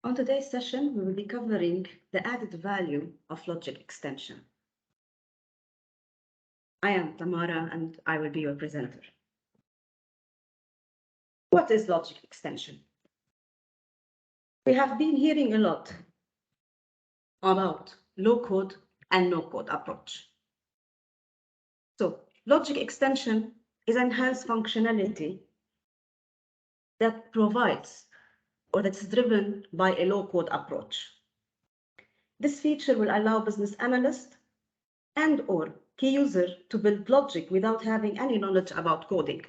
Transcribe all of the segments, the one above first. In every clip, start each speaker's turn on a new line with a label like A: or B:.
A: On today's session, we will be covering the added value of logic extension. I am Tamara and I will be your presenter. What is logic extension? We have been hearing a lot about low-code and no-code approach. So logic extension is enhanced functionality that provides or that's driven by a low-code approach. This feature will allow business analysts and or key user to build logic without having any knowledge about coding.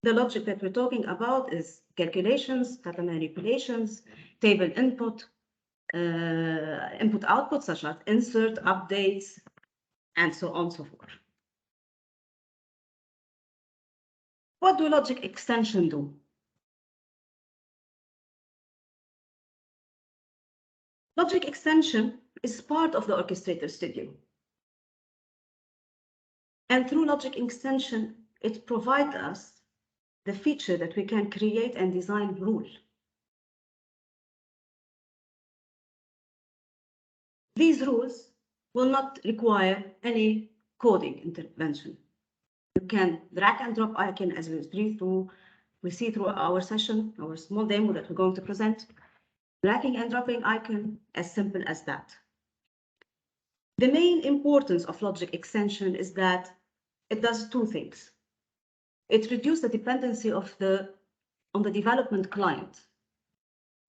A: The logic that we're talking about is calculations, data manipulations, table input, input-output, such as insert, updates, and so on and so forth. What do logic extension do? Logic extension is part of the Orchestrator Studio. And through logic extension, it provides us the feature that we can create and design rules. These rules will not require any coding intervention. You can drag and drop icon as we see through our session, our small demo that we're going to present. Dragging and dropping icon, as simple as that. The main importance of logic extension is that it does two things. It reduces the dependency on the development client.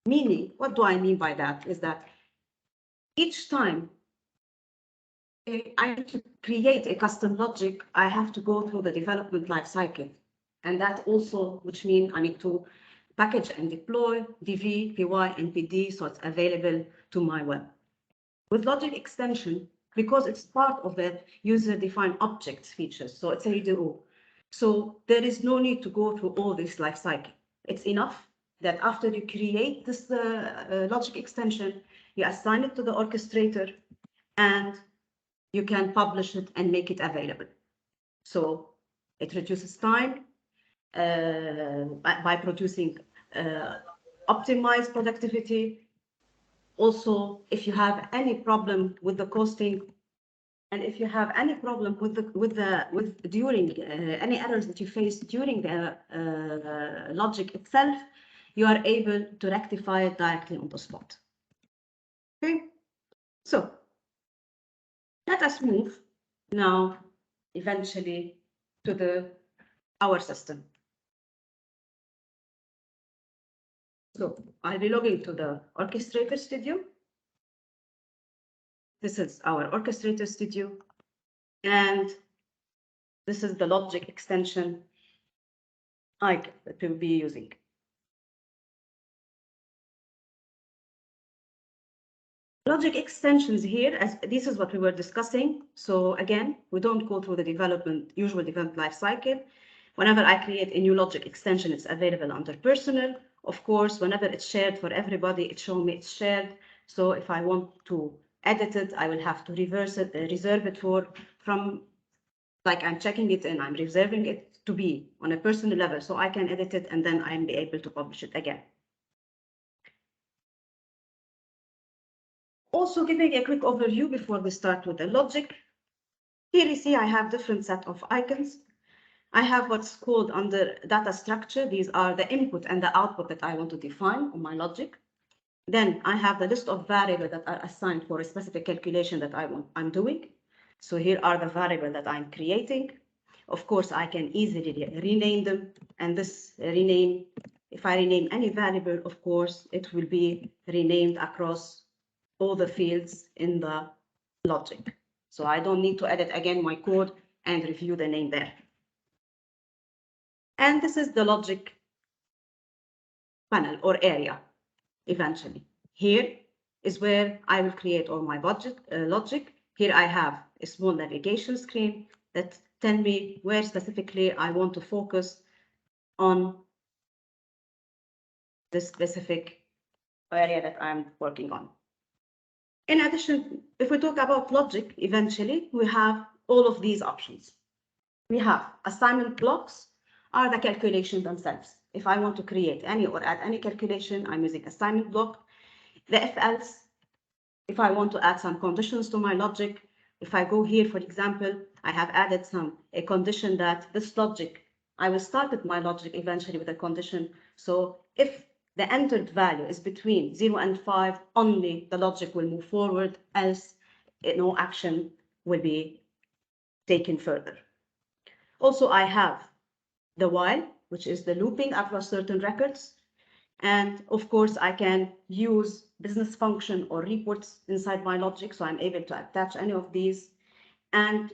A: Meaning, what do I mean by that? Is that each time I need to create a custom logic, I have to go through the development lifecycle. And that also, which means I need to package and deploy DV, PY, and PD, so it's available to my web. With logic extension, because it's part of the user-defined objects features, so it's a UDO. So there is no need to go through all this lifecycle. It's enough that after you create this logic extension, you assign it to the orchestrator, and you can publish it and make it available. So it reduces time by producing optimized productivity. Also, if you have any problem with the costing, and if you have any problem during any errors that you face during the logic itself, you are able to rectify it directly on the spot. Okay, so let us move now eventually to our system. So I'll be logging to the Orchestrator Studio. This is our Orchestrator Studio, and this is the logic extension icon that we'll be using. Logic extensions here, as this is what we were discussing. So again, we don't go through the usual development lifecycle. Whenever I create a new logic extension, it's available under personal. Of course, whenever it's shared for everybody, it shows me it's shared. So if I want to edit it, I will have to reserve it from, like I'm checking it and I'm reserving it to be on a personal level, so I can edit it and then I'm be able to publish it again. Also giving a quick overview before we start with the logic. Here you see I have different set of icons. I have what's called under data structure. These are the input and the output that I want to define on my logic. Then I have the list of variables that are assigned for a specific calculation that I'm doing. So here are the variables that I'm creating. Of course, I can easily rename them. And this rename, if I rename any variable, of course, it will be renamed across all the fields in the logic. So I don't need to edit again my code and review the name there. And this is the logic panel or area. Eventually, here is where I will create all my logic. Here I have a small navigation screen that tells me where specifically I want to focus on the specific area that I'm working on. In addition, if we talk about logic, eventually we have all of these options. We have assignment blocks. are the calculations themselves. If I want to create any or add any calculation, I'm using assignment block. The if else, if I want to add some conditions to my logic, if I go here, for example, I have added a condition that this logic, I will start with my logic eventually with a condition. So if the entered value is between 0 and 5, only the logic will move forward, else no action will be taken further. Also, I have the while, which is the looping across certain records. And of course, I can use business function or reports inside my logic, so I'm able to attach any of these. And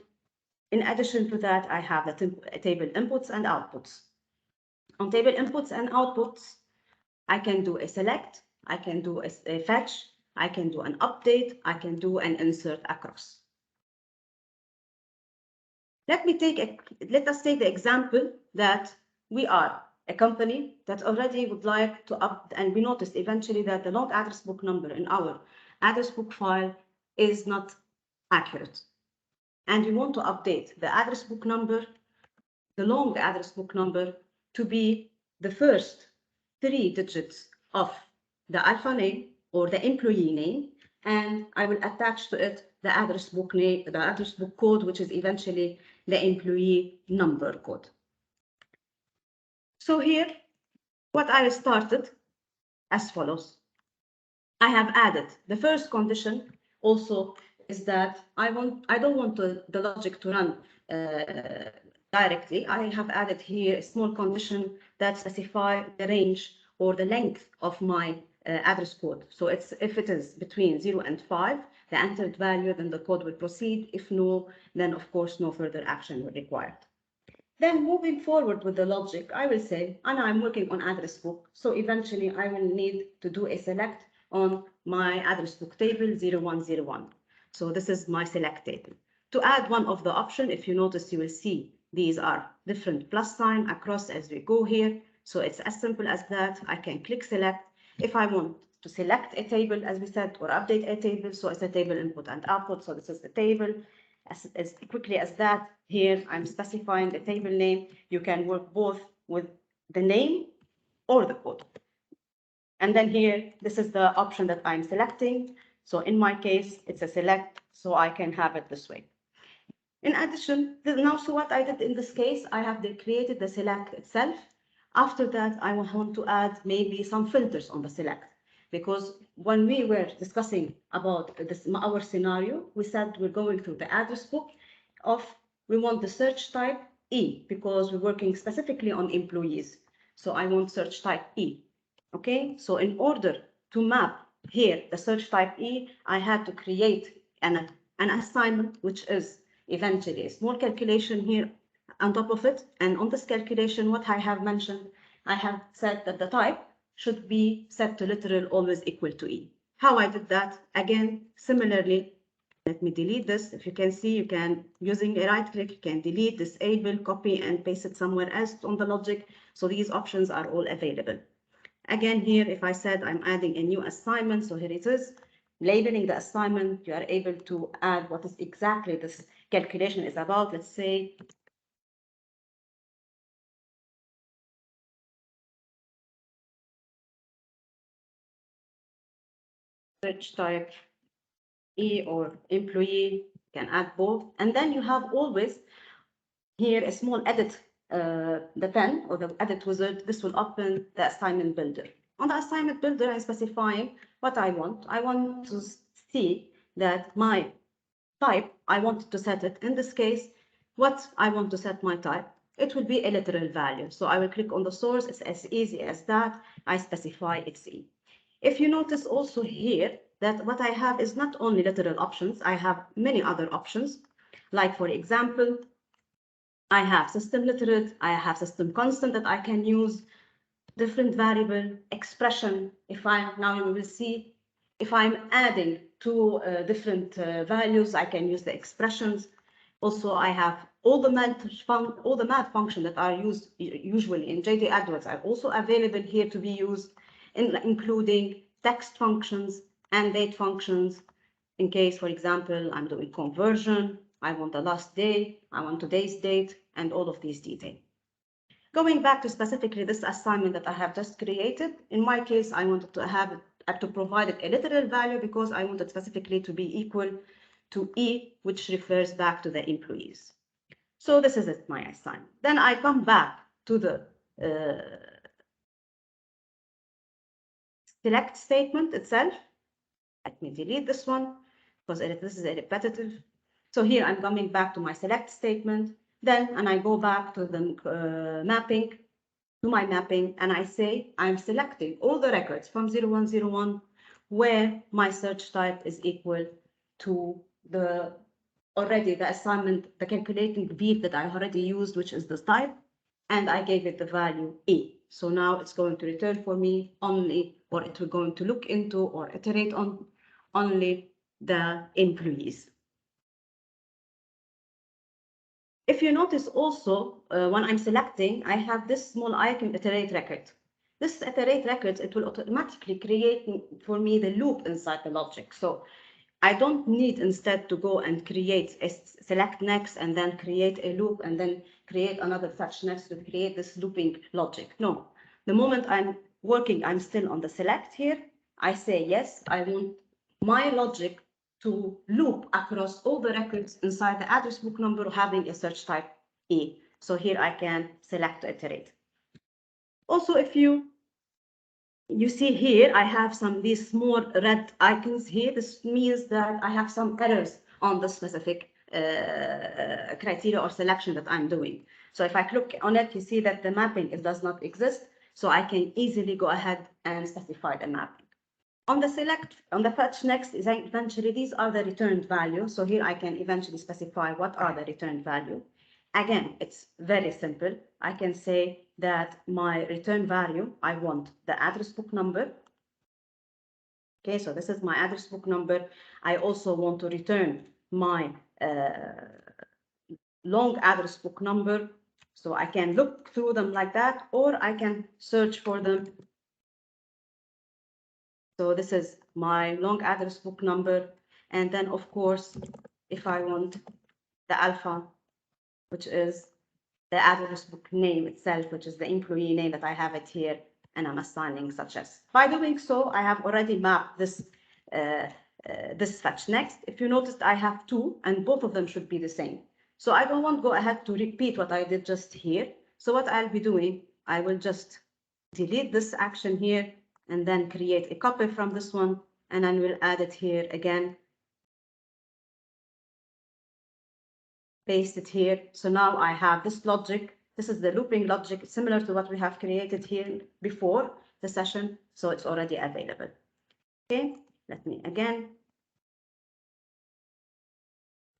A: in addition to that, I have the table inputs and outputs. On table inputs and outputs, I can do a select, I can do a fetch, I can do an update, I can do an insert across. Let us take the example that we are a company that already would like to and we noticed eventually that the long address book number in our address book file is not accurate. And we want to update the address book number, the long address book number, to be the first 3 digits of the alpha name or the employee name, and I will attach to it the address book name, the address book code, which is eventually the employee number code. So here, what I started as follows. I have added the first condition also is that I don't want the logic to run directly. I have added here a small condition that specifies the range or the length of my address code. So if it is between 0 and 5, the entered value, then the code will proceed. If no, then of course no further action will be required. Then moving forward with the logic, I will say, and I'm working on address book, so eventually I will need to do a select on my address book table 0101. So this is my select table. To add one of the options, if you notice, you will see these are different plus sign across as we go here. So it's as simple as that. I can click select. If I want to select a table, as we said, or update a table, so it's a table input and output. So this is the table. As quickly as that, here I'm specifying the table name. You can work both with the name or the code. And then here, this is the option that I'm selecting. So in my case, it's a select, so I can have it this way. In addition, now, so what I did in this case, I have created the select itself. After that, I want to add maybe some filters on the select. Because when we were discussing about our scenario, we said we're going through the address book we want the search type E, because we're working specifically on employees. So I want search type E. Okay, so in order to map here the search type E, I had to create an assignment, which is eventually a small calculation here on top of it. And on this calculation, what I have mentioned, I have said that the type should be set to literal, always equal to E. How I did that? Again, similarly, let me delete this. If you can see, you can, using a right click, you can delete, disable, copy, and paste it somewhere else on the logic. So these options are all available. Again, here, if I said I'm adding a new assignment, so here it is, labeling the assignment, you are able to add what is exactly this calculation is about. Let's say search type E or employee, can add both. And then you have always here a small edit, the pen or the edit wizard. This will open the assignment builder. On the assignment builder, I'm specifying what I want. I want to see that my type, I want to set it. In this case, what I want to set my type, it will be a literal value. So I will click on the source. It's as easy as that. I specify it's E. If you notice also here that what I have is not only literal options, I have many other options. Like for example, I have system literate, I have system constant that I can use, different variable, expression. Now you will see, if I'm adding two different values, I can use the expressions. Also, I have all the math functions that are used usually in JD Edwards are also available here to be used, including text functions and date functions. In case, for example, I'm doing conversion, I want the last day, I want today's date, and all of these details. Going back to specifically this assignment that I have just created, in my case, I wanted to have to provide it a literal value because I wanted specifically to be equal to E, which refers back to the employees. So this is it, my assignment. Then I come back to the select statement itself. Let me delete this one because this is a repetitive. So here I'm coming back to my select statement. Then, and I go back to the mapping, to my mapping, and I say I'm selecting all the records from 0101 where my search type is equal to the assignment, the calculating beat that I already used, which is this type, and I gave it the value A. So now it's going to return for me only, or it's going to look into or iterate on only the employees. If you notice also, when I'm selecting, I have this small icon, iterate record. This iterate record, it will automatically create for me the loop inside the logic. So I don't need instead to go and create a select next and then create a loop and then create another fetch next to create this looping logic. No, the moment I'm working, I'm still on the select here. I say, yes, I want my logic to loop across all the records inside the address book number having a search type E. So here I can select to iterate. Also, if you see here, I have these small red icons here. This means that I have some errors on the specific criteria or selection that I'm doing. So if I click on it, you see that the mapping does not exist. So I can easily go ahead and specify the mapping. On the select, on the fetch next, is eventually these are the returned values. So here I can eventually specify what are the returned value. Again, it's very simple. I can say that my return value, I want the address book number. Okay, so this is my address book number. I also want to return my long address book number. So I can look through them like that, or I can search for them. So this is my long address book number. And then, of course, if I want the alpha, which is the address book name itself, which is the employee name that I have it here, and I'm assigning such as. By doing so, I have already mapped this fetch next. If you noticed, I have two, and both of them should be the same. So I don't want to go ahead to repeat what I did just here. So what I'll be doing, I will just delete this action here, and then create a copy from this one, and then we'll add it here again. Paste it here. So now I have this logic. This is the looping logic, similar to what we have created here before the session. So it's already available. Okay, let me again.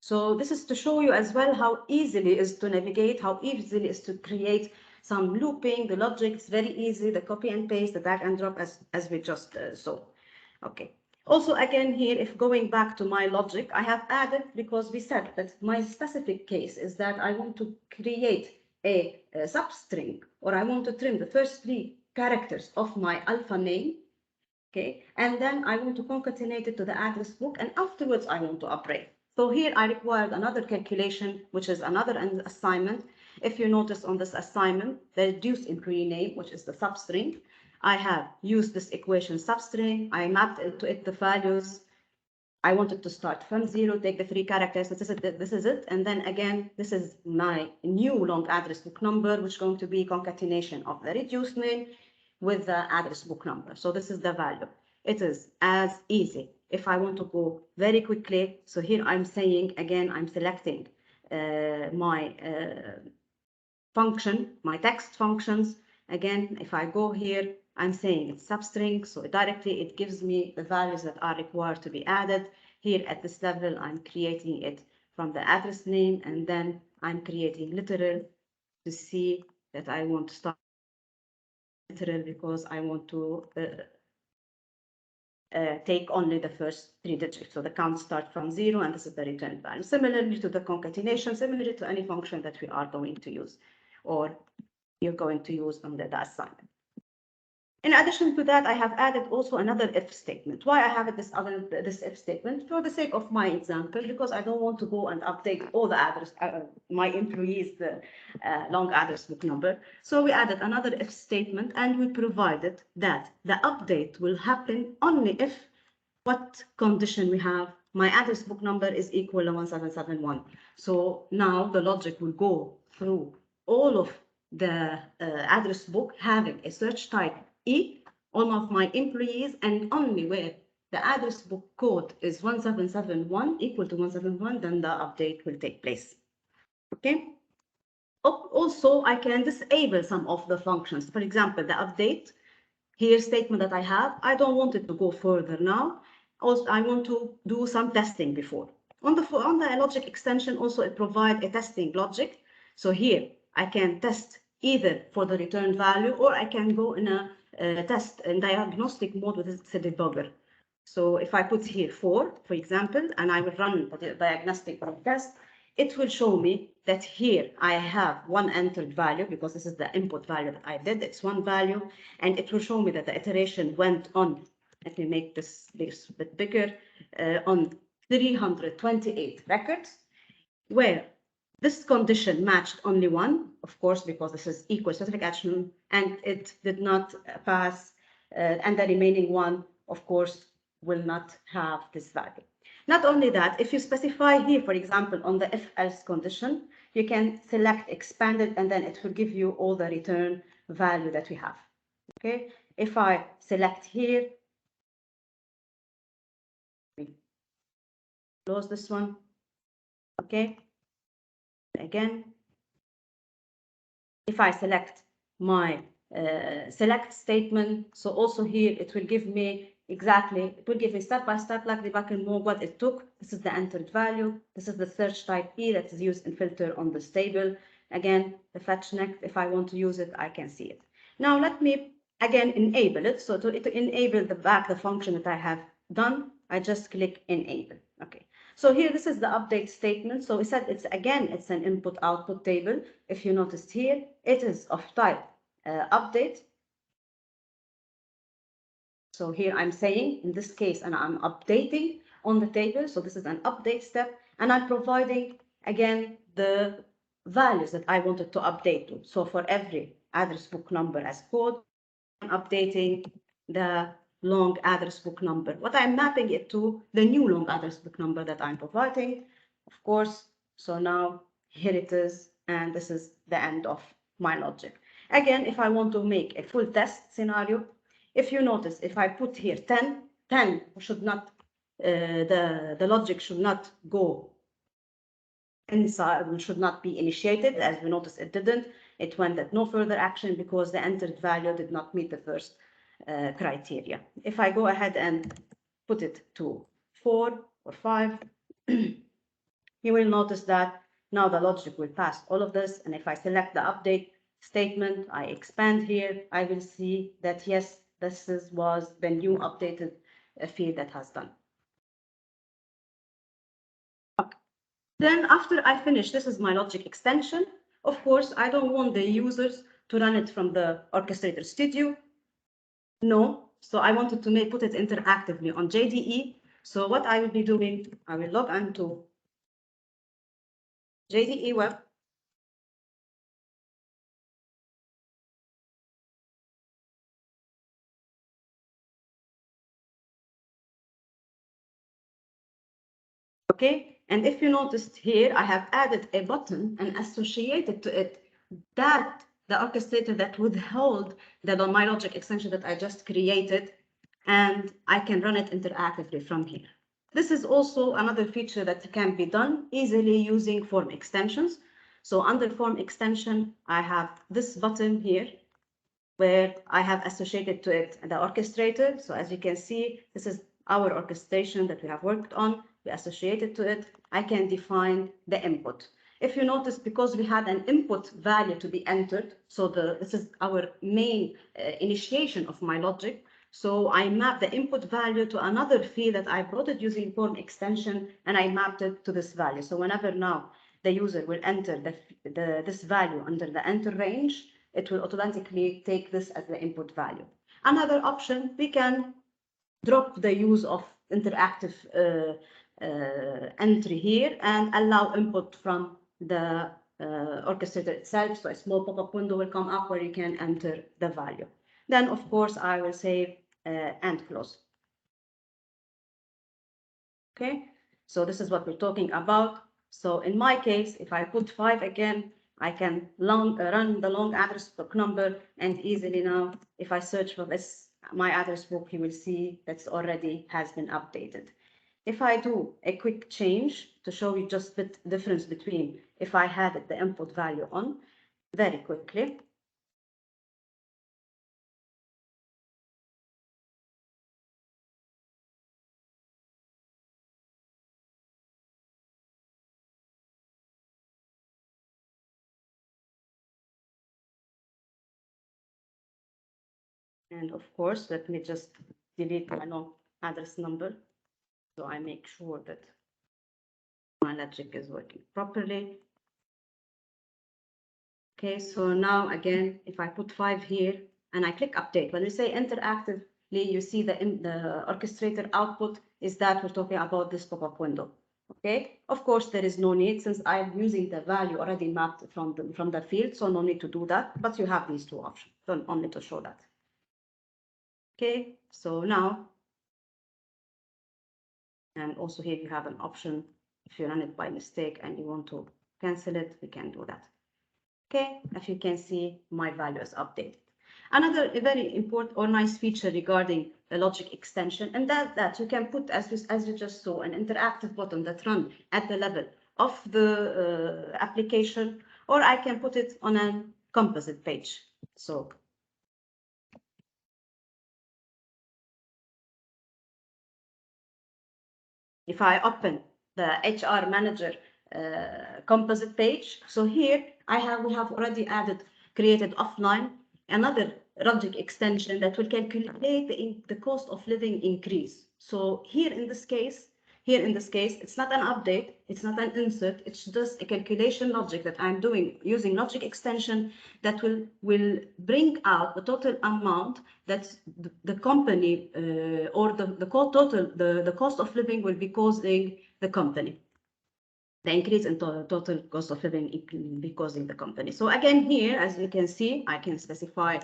A: So this is to show you as well how easily is to navigate, how easily is to create some looping. The logic is very easy, the copy and paste, the drag and drop as we just saw. Okay. Also, again, here, if going back to my logic, I have added, because we said that my specific case is that I want to create a substring, or I want to trim the first 3 characters of my alpha name, okay? And then I want to concatenate it to the address book, and afterwards I want to operate. So here I required another calculation, which is another assignment. If you notice on this assignment, the reduced employee name, which is the substring, I have used this equation substring. I mapped into it the values. I wanted to start from 0, take the 3 characters. This is it. And then again, this is my new long address book number, which is going to be concatenation of the reduced name with the address book number. So this is the value. It is as easy. If I want to go very quickly, so here I'm saying, again, I'm selecting my function, my text functions. Again, if I go here, I'm saying it's substring, so directly it gives me the values that are required to be added. Here at this level, I'm creating it from the address name, and then I'm creating literal to see that I want to start literal because I want to take only the first 3 digits. So the count starts from 0, and this is the return value. Similarly to the concatenation, similarly to any function that we are going to use, or you're going to use under the assignment. In addition to that, I have added also another if statement. Why I have this if statement? For the sake of my example, because I don't want to go and update all the address, my employees, the long address book number. So we added another if statement, and we provided that the update will happen only if what condition we have. My address book number is equal to 1771. So now the logic will go through all of the address book having a search type E, all of my employees, and only where the address book code is 1771 equal to 171, then the update will take place. Okay. Also, I can disable some of the functions. For example, the update here statement that I have, I don't want it to go further now. Also, I want to do some testing before. On the logic extension, also it provides a testing logic. So here I can test either for the return value, or I can go in a test in diagnostic mode with the debugger. So if I put here 4, for example, and I will run the diagnostic test, it will show me that here I have one entered value, because this is the input value that I did. It's one value, and it will show me that the iteration went on. Let me make this a bit bigger, on 328 records, where this condition matched only one, of course, because this is equal specific action, and it did not pass, and the remaining one, of course, will not have this value. Not only that, if you specify here, for example, on the if-else condition, you can select expanded, and then it will give you all the return value that we have. Okay, if I select here, close this one. Okay, again, if I select my select statement, so also here it will give me exactly, it will give me step by step, like the backend mode, what it took. This is the entered value. This is the search type E that is used in filter on this table. Again, the fetch next, if I want to use it, I can see it. Now let me again enable it. So to enable the function that I have done, I just click enable. Okay. So here, this is the update statement. So we said it's an input output table. If you noticed here, it is of type update. So here I'm saying, in this case, and I'm updating on the table. So this is an update step, and I'm providing again the values that I wanted to update to. So for every address book number as code, I'm updating the long address book number. What I'm mapping it to, the new long address book number that I'm providing, of course. So now here it is, and this is the end of my logic. Again, if I want to make a full test scenario, if you notice, if I put here 10 should not, the logic should not go inside, should not be initiated. As we notice, it didn't. It went at no further action because the entered value did not meet the first criteria. If I go ahead and put it to 4 or 5, you will notice that now the logic will pass all of this. And if I select the update statement, I expand here, I will see that yes, this was the new updated field that has done. Okay. Then after I finish, this is my logic extension. Of course, I don't want the users to run it from the Orchestrator Studio. No, so I wanted to put it interactively on JDE. So what I will be doing, I will log into JDE Web. Okay, and if you noticed here, I have added a button and associated to it that the orchestrator that would hold the my logic extension that I just created, and I can run it interactively from here. This is also another feature that can be done easily using form extensions. So under form extension, I have this button here where I have associated to it the orchestrator. So as you can see, this is our orchestration that we have worked on. We associated to it. I can define the input. If you notice, because we had an input value to be entered, so this is our main initiation of my logic. So I map the input value to another field that I brought it using form extension, and I mapped it to this value. So whenever now the user will enter this value under the enter range, it will automatically take this as the input value. Another option, we can drop the use of interactive entry here and allow input from the orchestrator itself. So a small pop-up window will come up where you can enter the value. Then, of course, I will save and close. Okay, so this is what we're talking about. So in my case, if I put 5 again, I can run the long address book number, and easily now, if I search for this, my address book, you will see that's already has been updated. If I do a quick change to show you just the difference between if I had the input value on, very quickly. And of course, let me just delete my long address number so I make sure that my logic is working properly. Okay, so now again, if I put 5 here and I click update, when we say interactively, you see the orchestrator output is that we're talking about this pop-up window. Okay, of course, there is no need since I'm using the value already mapped from the field, so no need to do that, but you have these two options, only to show that. Okay, so now, and also here you have an option, if you run it by mistake and you want to cancel it, we can do that. Okay, as you can see, my value is updated. Another very important or nice feature regarding the logic extension, and that you can put, as you just saw, an interactive button that runs at the level of the application, or I can put it on a composite page. So if I open the HR manager composite page, so here we have already created offline another logic extension that will calculate the cost of living increase. So here in this case, it's not an update, it's not an insert, it's just a calculation logic that I'm doing using logic extension that will bring out the total amount that the company or the cost of living will be causing the company. The increase in total cost of living be causing the company. So again, here, as you can see, I can specify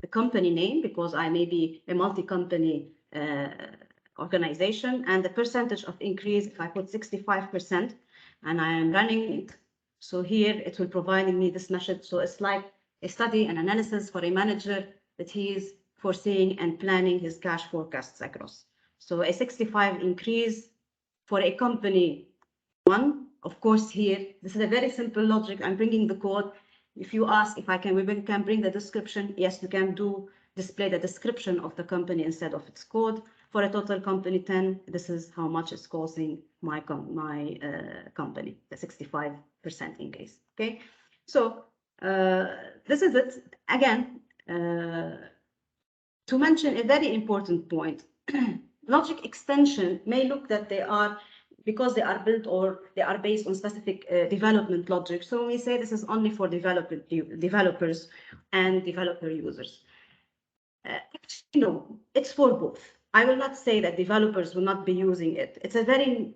A: the company name because I may be a multi-company organization, and the percentage of increase, if I put 65% and I am running it, so here it will provide me this message. So it's like a study and analysis for a manager that he is foreseeing and planning his cash forecasts across. So a 65 increase for a company one, of course, here, this is a very simple logic. I'm bringing the code. If you ask if we can bring the description, yes, you can display the description of the company instead of its code. For a total company 10, this is how much it's costing my company, the 65% increase. Okay, so this is it. Again, to mention a very important point, logic extension may look that they are because they are built or they are based on specific development logic. So we say this is only for developers and developer users. No, it's for both. I will not say that developers will not be using it. It's a very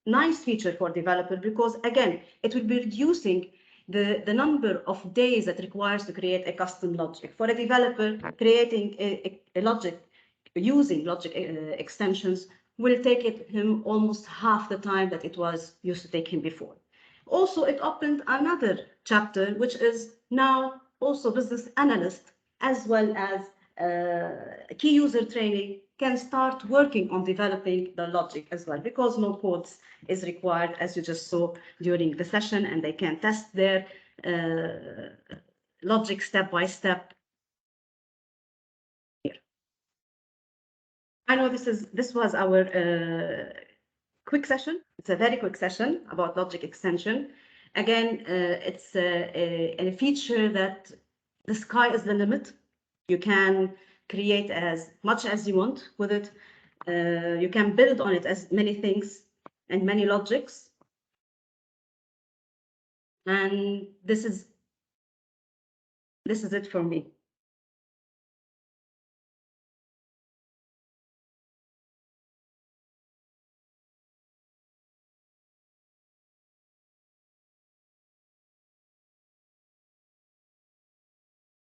A: nice feature for developer because again, it will be reducing the number of days that requires to create a custom logic. For a developer, creating a logic, using logic extensions will take him almost half the time that it was used to take him before. Also, it opened another chapter, which is now also business analyst as well as key user training can start working on developing the logic as well, because no codes is required, as you just saw during the session, and they can test their logic step by step. Here, I know this was our quick session. It's a very quick session about logic extension. Again, it's a feature that the sky is the limit. You can create as much as you want with it. You can build on it as many things and many logics. And this is it for me.